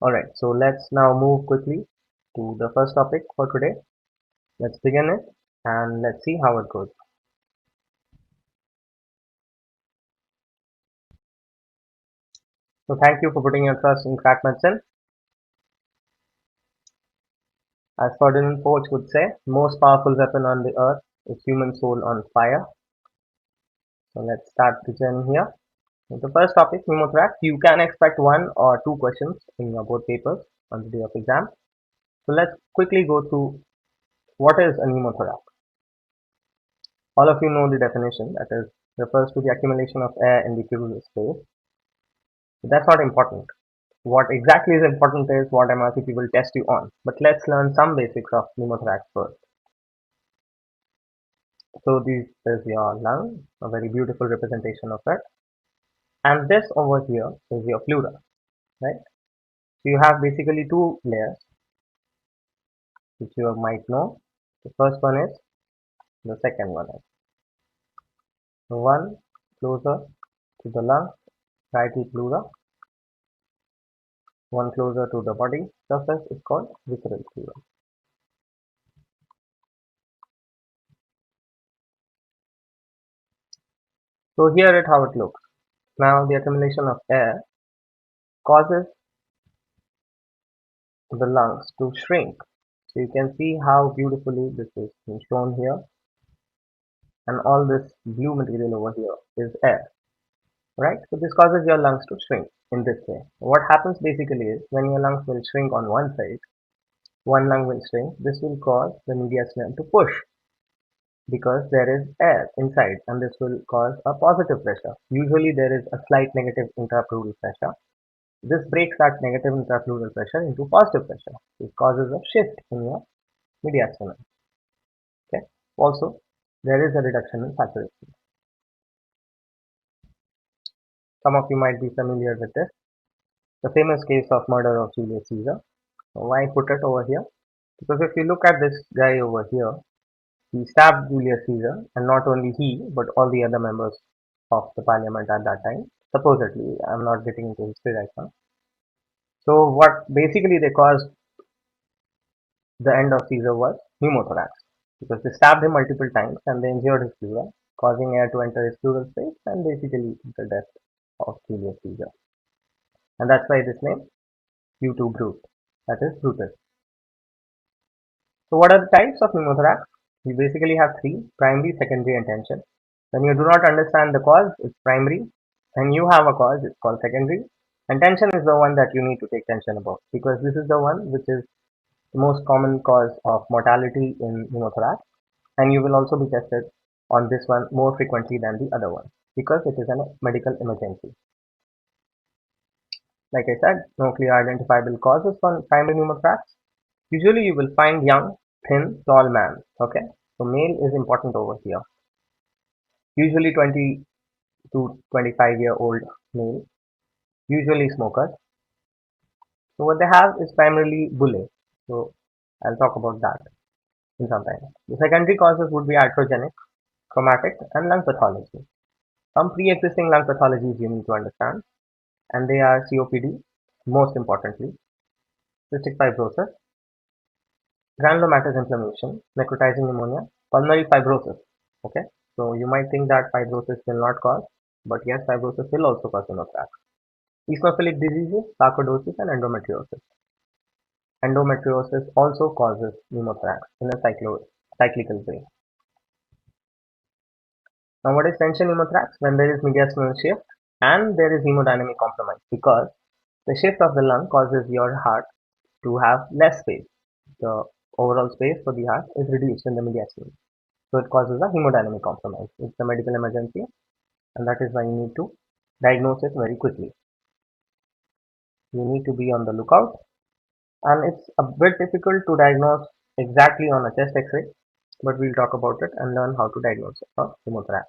Alright, so let's now move quickly to the first topic for today. Let's begin it and let's see how it goes. So thank you for putting your trust in crack medicine. As Ferdinand Poch would say, most powerful weapon on the earth is human soul on fire. So let's start the journey here. So the first topic, pneumothorax. You can expect one or two questions in your both papers on the day of exam. So let's quickly go through what is a pneumothorax. All of you know the definition, that is refers to the accumulation of air in the pleural space. But that's not important. What exactly is important is what MRCP will test you on. But let's learn some basics of pneumothorax first. So this is your lung, a very beautiful representation of it. And this over here is your pleura, right? So you have basically two layers, which you might know. The first one is, the second one is. The one closer to the lung, radial pleura. One closer to the body surface is called visceral pleura. So here it how it looks. Now the accumulation of air causes the lungs to shrink. So you can see how beautifully this is shown here, and all this blue material over here is air, right? So this causes your lungs to shrink in this way. What happens basically is when your lungs will shrink on one side, one lung will shrink, this will cause the mediastinum to push because there is air inside, and this will cause a positive pressure. Usually there is a slight negative intrapleural pressure. This breaks that negative intrapleural pressure into positive pressure. It causes a shift in your mediastinum. Okay. Also, there is a reduction in saturation. Some of you might be familiar with this. The famous case of murder of Julius Caesar. Why I put it over here? Because if you look at this guy over here, he stabbed Julius Caesar, and not only he, but all the other members of the parliament at that time. Supposedly, I'm not getting into history right now. So, what basically they caused the end of Caesar was pneumothorax, because they stabbed him multiple times and they injured his pleura, causing air to enter his pleural space and basically the death of Julius Caesar. And that's why this name, Q2 Brute, that is Brutus. So what are the types of pneumothorax? We basically have three: primary, secondary, and tension. When you do not understand the cause, it's primary. When you have a cause, it's called secondary. And tension is the one that you need to take tension about, because this is the one which is the most common cause of mortality in pneumothorax, and you will also be tested on this one more frequently than the other one because it is a medical emergency. Like I said, no clear identifiable causes for primary pneumothorax. Usually you will find young, thin, tall man. Okay, so male is important over here. Usually 20 to 25-year-old male, usually smokers. So what they have is primarily bulle. So I'll talk about that in some time. The secondary causes would be iatrogenic, chromatic, and lung pathology. Some pre-existing lung pathologies you need to understand, and they are COPD, most importantly, cystic fibrosis, granulomatous inflammation, necrotizing pneumonia, pulmonary fibrosis. Okay, so you might think that fibrosis will not cause, but yes, fibrosis will also cause pneumothorax. Eosinophilic diseases, sarcoidosis, and endometriosis. Endometriosis also causes pneumothorax in a cyclical way. Now, what is tension pneumothorax? When there is mediastinal shift and there is hemodynamic compromise, because the shift of the lung causes your heart to have less space. The overall space for the heart is reduced in the mediastinum. So it causes a hemodynamic compromise. It's a medical emergency, and that is why you need to diagnose it very quickly. You need to be on the lookout, and it's a bit difficult to diagnose exactly on a chest X-ray, but we'll talk about it and learn how to diagnose a pneumothorax.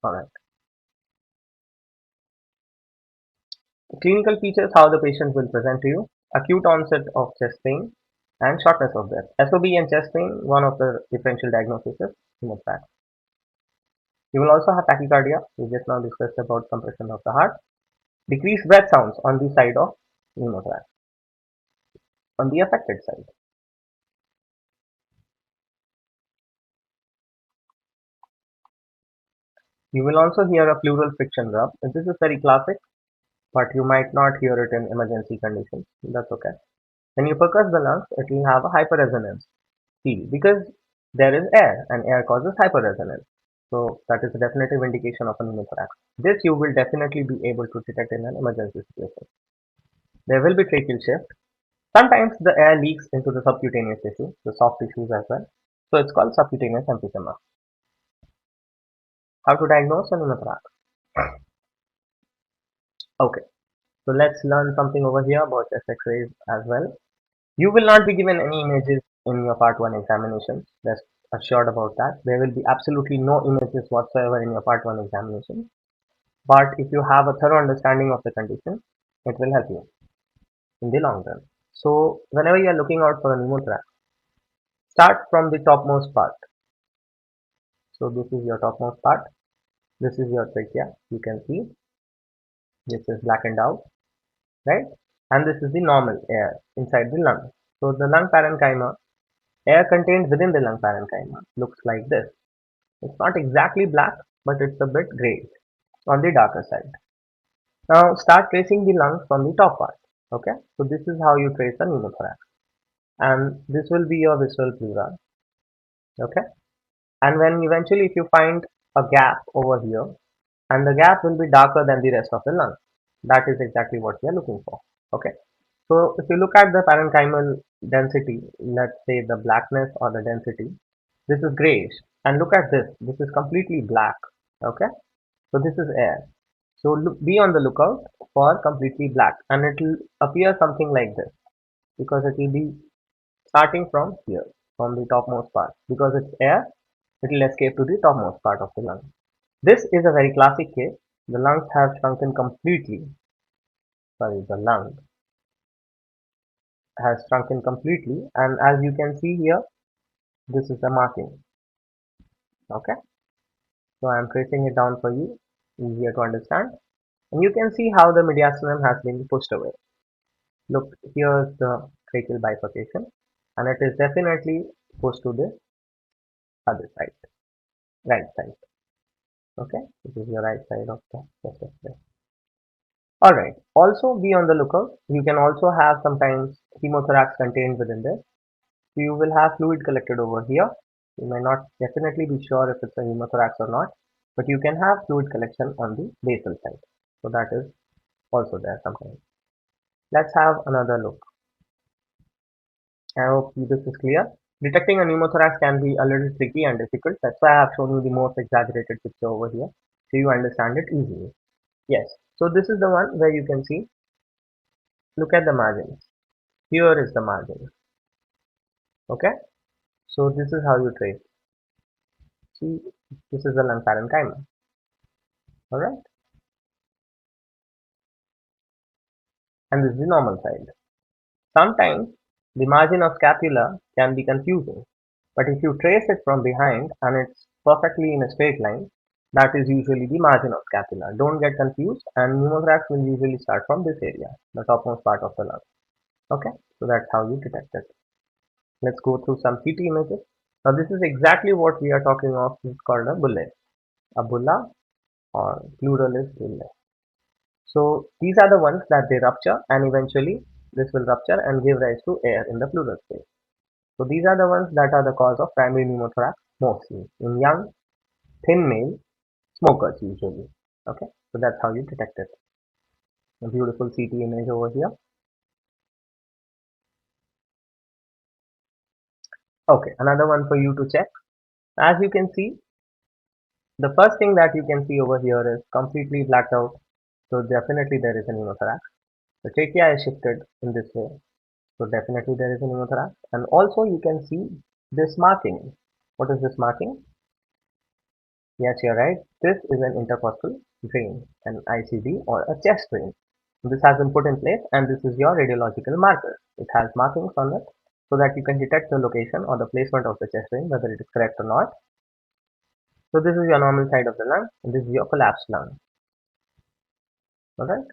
Alright. Clinical features: how the patient will present to you. Acute onset of chest pain and shortness of breath. SOB and chest pain, one of the differential diagnoses is pneumothorax. You will also have tachycardia. We just now discussed about compression of the heart. decreased breath sounds on the side of pneumothorax, on the affected side. You will also hear a pleural friction rub. This is very classic, but you might not hear it in emergency conditions. That's okay. When you percuss the lungs, it will have a hyperresonance feel because there is air and air causes hyperresonance. So that is a definitive indication of a pneumothorax. This you will definitely be able to detect in an emergency situation. There will be tracheal shift. Sometimes the air leaks into the subcutaneous tissue, the soft tissues as well. So it's called subcutaneous emphysema. How to diagnose a pneumothorax? Okay, so let's learn something over here about chest X-rays as well. You will not be given any images in your part 1 examination. Rest assured about that. There will be absolutely no images whatsoever in your part 1 examination. But if you have a thorough understanding of the condition, it will help you in the long run. So whenever you are looking out for a pneumothorax, start from the topmost part. So this is your topmost part. This is your trachea. You can see this is blackened out, right? And this is the normal air inside the lung. So the lung parenchyma, air contained within the lung parenchyma, looks like this. It's not exactly black, but it's a bit grey on the darker side. Now start tracing the lungs from the top part. Okay, so this is how you trace a pneumothorax, and this will be your visceral pleura. Okay, and when eventually if you find a gap over here, and the gap will be darker than the rest of the lung, that is exactly what we are looking for. Okay, so if you look at the parenchymal density, let's say the blackness or the density, this is grayish, and look at this. This is completely black. Okay, so this is air. So look, be on the lookout for completely black, and it will appear something like this because it will be starting from here, from the topmost part. Because it's air, it will escape to the topmost part of the lung. This is a very classic case. The lungs have shrunken completely. Sorry, the lung has shrunken completely, and as you can see here, this is the marking. Okay, so I am tracing it down for you, easier to understand. And you can see how the mediastinum has been pushed away. Look, here's the tracheal bifurcation, and it is definitely pushed to the other side, right side. Okay, this is your right side of the chest X-ray. Alright, also be on the lookout. You can also have sometimes hemothorax contained within this. So you will have fluid collected over here. You may not definitely be sure if it's a hemothorax or not, but you can have fluid collection on the basal side. So that is also there sometimes. Let's have another look. I hope this is clear. Detecting a pneumothorax can be a little tricky and difficult. That's why I have shown you the most exaggerated picture over here, so you understand it easily. Yes, so this is the one where you can see, look at the margins. Here is the margin. Okay, so this is how you trace. See, this is the lung parenchyma. Alright, and this is the normal side. Sometimes the margin of scapula can be confusing, but if you trace it from behind and it's perfectly in a straight line, that is usually the margin of scapula. Don't get confused, and pneumothorax will usually start from this area, the topmost part of the lung. Okay, so that's how you detect it. Let's go through some CT images. Now this is exactly what we are talking of. It's called a bulle, a bulla, or pluralis bulle. So these are the ones that they rupture, and eventually this will rupture and give rise to air in the pleural space. So these are the ones that are the cause of primary pneumothorax mostly in young, thin male smokers usually. Okay, so that's how you detect it. A beautiful CT image over here. Okay, another one for you to check. As you can see, the first thing that you can see over here is completely blacked out. So definitely there is a pneumothorax. The trachea is shifted in this way. So definitely there is a pneumothorax. And also you can see this marking. What is this marking? Yes, you're right. This is an intercostal drain, an ICD or a chest drain. This has been put in place, and this is your radiological marker. It has markings on it so that you can detect the location or the placement of the chest drain, whether it is correct or not. So this is your normal side of the lung, and this is your collapsed lung. Alright.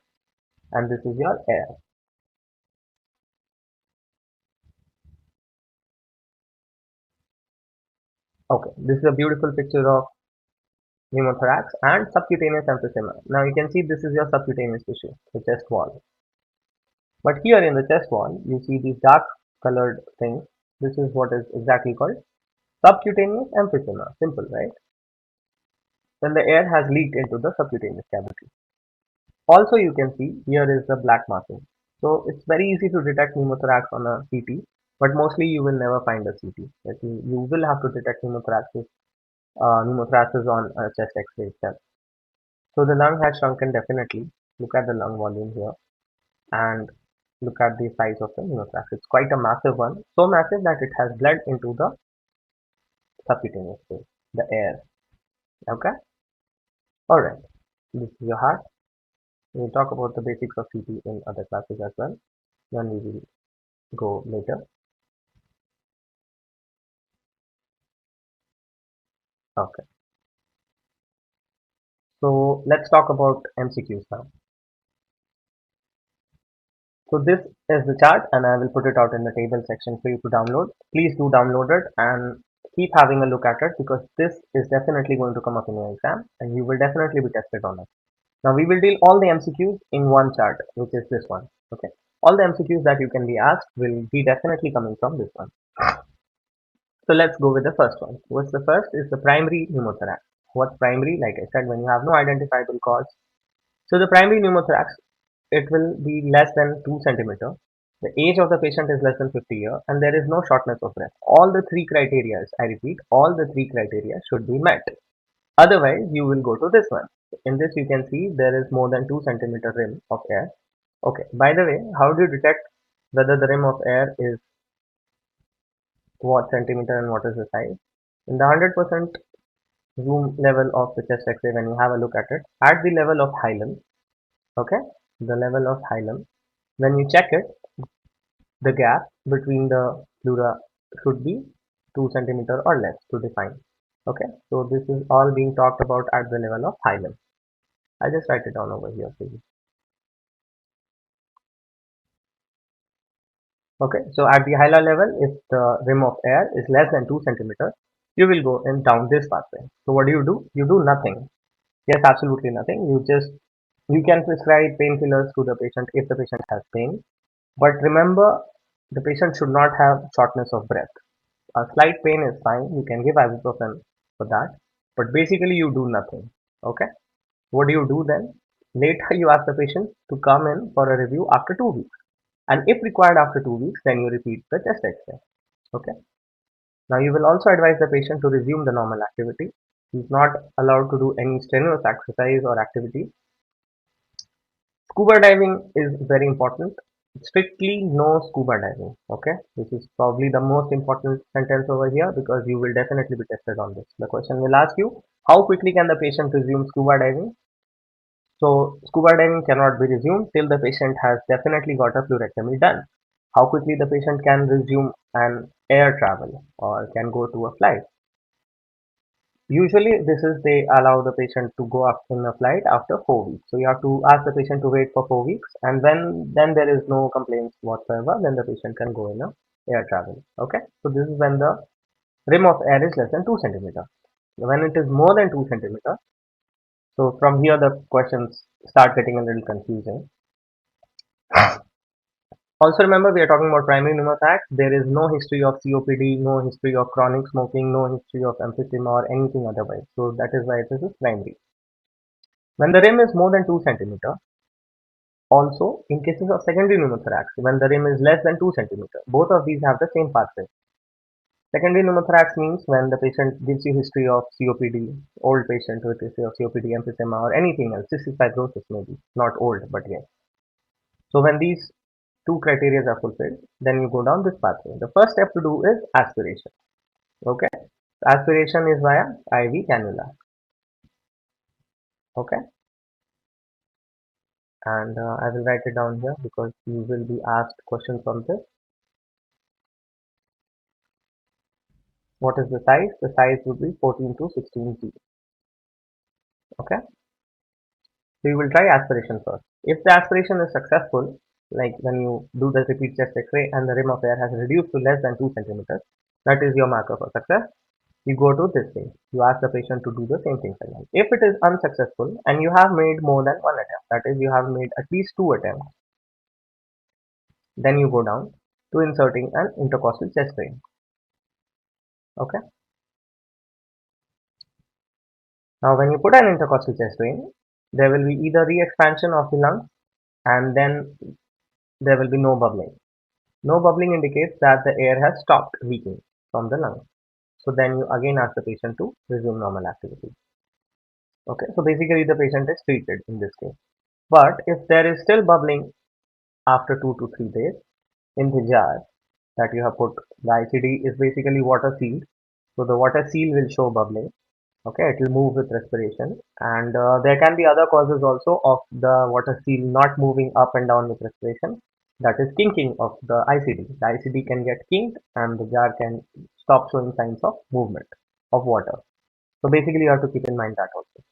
and this is your air. Okay, this is a beautiful picture of pneumothorax and subcutaneous emphysema. Now you can see this is your subcutaneous tissue, the chest wall. But here in the chest wall, you see these dark colored things. This is what is exactly called subcutaneous emphysema. Simple, right? When the air has leaked into the subcutaneous cavity. Also, you can see here is the black marking. So it's very easy to detect pneumothorax on a CT, but mostly you will never find a CT. You will have to detect pneumothorax on a chest X-ray itself. So the lung has shrunken definitely. Look at the lung volume here and look at the size of the pneumothorax. It's quite a massive one, so massive that it has bled into the subcutaneous space, the air. Okay, all right. This is your heart. We'll talk about the basics of CT in other classes as well. Then we will go later. Okay, so let's talk about MCQs now. So this is the chart and I will put it out in the table section for you to download. Please do download it and keep having a look at it because this is definitely going to come up in your exam and you will definitely be tested on it. Now we will deal all the MCQs in one chart, which is this one. Okay. All the MCQs that you can be asked will be definitely coming from this one. So let's go with the first one. What's the first is the primary pneumothorax. What's primary? Like I said, when you have no identifiable cause. So the primary pneumothorax, it will be less than 2 centimeter. The age of the patient is less than 50 years and there is no shortness of breath. All the three criteria, I repeat, all the three criteria should be met. Otherwise, you will go to this one. In this, you can see there is more than 2 centimeter rim of air. Okay, by the way, how do you detect whether the rim of air is what centimeter and what is the size? In the 100% zoom level of the chest X-ray, when you have a look at it, at the level of hilum, okay, the level of hilum, when you check it, the gap between the pleura should be 2 centimeter or less to define. Okay, so this is all being talked about at the level of hilum. I'll just write it down over here for you. Okay, so at the hilar level, if the rim of air is less than 2 centimeters, you will go in down this pathway. So what do? You do nothing. Yes, absolutely nothing. You can prescribe painkillers to the patient if the patient has pain. But remember, the patient should not have shortness of breath. A slight pain is fine. You can give ibuprofen for that. But basically, you do nothing. Okay. What do you do then? Later, you ask the patient to come in for a review after 2 weeks. And if required after 2 weeks, then you repeat the chest X-ray. Okay. Now you will also advise the patient to resume the normal activity. He's not allowed to do any strenuous exercise or activity. Scuba diving is very important. Strictly no scuba diving. Okay. This is probably the most important sentence over here because you will definitely be tested on this. The question will ask you, how quickly can the patient resume scuba diving? So scuba diving cannot be resumed till the patient has definitely got a pleurectomy done. How quickly the patient can resume an air travel or can go to a flight. Usually this is they allow the patient to go up in a flight after 4 weeks. So you have to ask the patient to wait for 4 weeks and when then there is no complaints whatsoever, then the patient can go in a air travel. Okay. So this is when the rim of air is less than 2 centimeter. When it is more than 2 centimeter, so from here the questions start getting a little confusing. Also remember we are talking about primary pneumothorax. There is no history of COPD, no history of chronic smoking, no history of emphysema or anything otherwise. So that is why this is primary. When the rim is more than 2 centimeter, also in cases of secondary pneumothorax, when the rim is less than 2 centimeter, both of these have the same pathway. Secondary pneumothorax means when the patient gives you history of COPD, old patient with history of COPD, emphysema or anything else, cystic fibrosis maybe, not old but yes. So when these two criteria are fulfilled, then you go down this pathway. The first step to do is aspiration. Okay, aspiration is via IV cannula. Okay, and I will write it down here because you will be asked questions from this. What is the size? The size would be 14 to 16 G. Okay, So you will try aspiration first. If the aspiration is successful, like when you do the repeat chest X-ray and the rim of air has reduced to less than 2 centimeters, that is your marker for success. You go to this thing. You ask the patient to do the same thing again. If it is unsuccessful and you have made more than one attempt, that is, you have made at least 2 attempts, then you go down to inserting an intercostal chest drain. Okay. Now, when you put an intercostal chest drain, there will be either re-expansion of the lungs and then there will be no bubbling. No bubbling indicates that the air has stopped leaking from the lungs. So then you again ask the patient to resume normal activity. Okay, so basically the patient is treated in this case. But if there is still bubbling after 2 to 3 days in the jar that you have put, the ICD is basically water sealed. So the water seal will show bubbling. Okay, it will move with respiration, and there can be other causes also of the water seal not moving up and down with respiration. That is kinking of the ICD. The ICD can get kinked and the jar can stop showing signs of movement of water. So basically you have to keep in mind that also.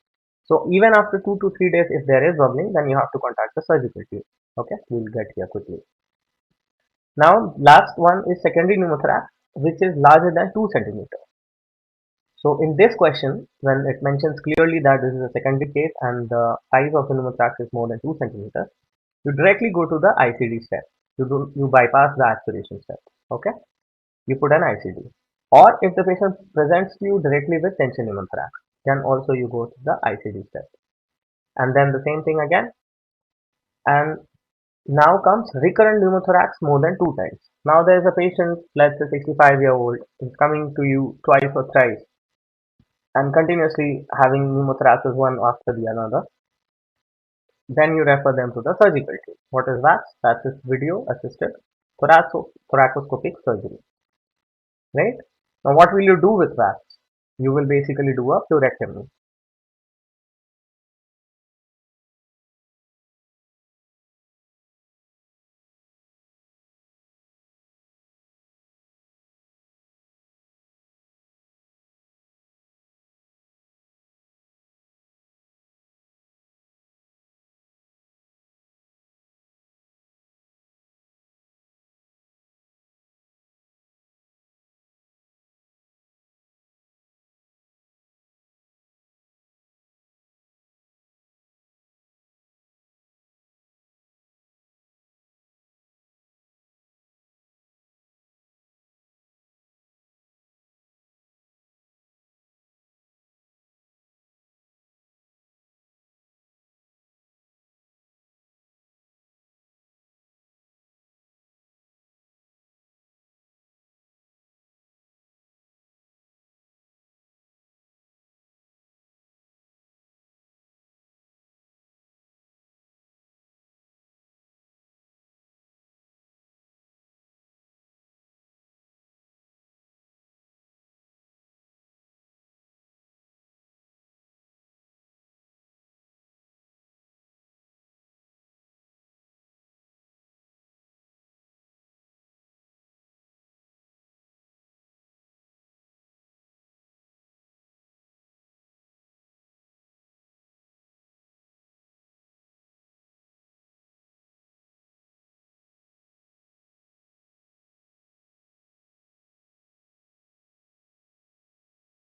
So even after 2 to 3 days, if there is bubbling, then you have to contact the surgical team. Okay, we'll get here quickly. Now last one is secondary pneumothorax, which is larger than 2 centimeters. So in this question, when it mentions clearly that this is a secondary case and the size of the pneumothorax is more than 2 centimeters, you directly go to the ICD step. You bypass the aspiration step. Okay, you put an ICD. Or if the patient presents to you directly with tension pneumothorax, then also you go to the ICD step. And then the same thing again. And now comes recurrent pneumothorax more than 2 times. Now there is a patient, let's say 65-year-old, is coming to you twice or thrice and continuously having pneumothorax one after the another, then you refer them to the surgical team. What is VATS? That is video assisted thoracoscopic surgery. Right? Now what will you do with VATS? You will basically do a pleurectomy.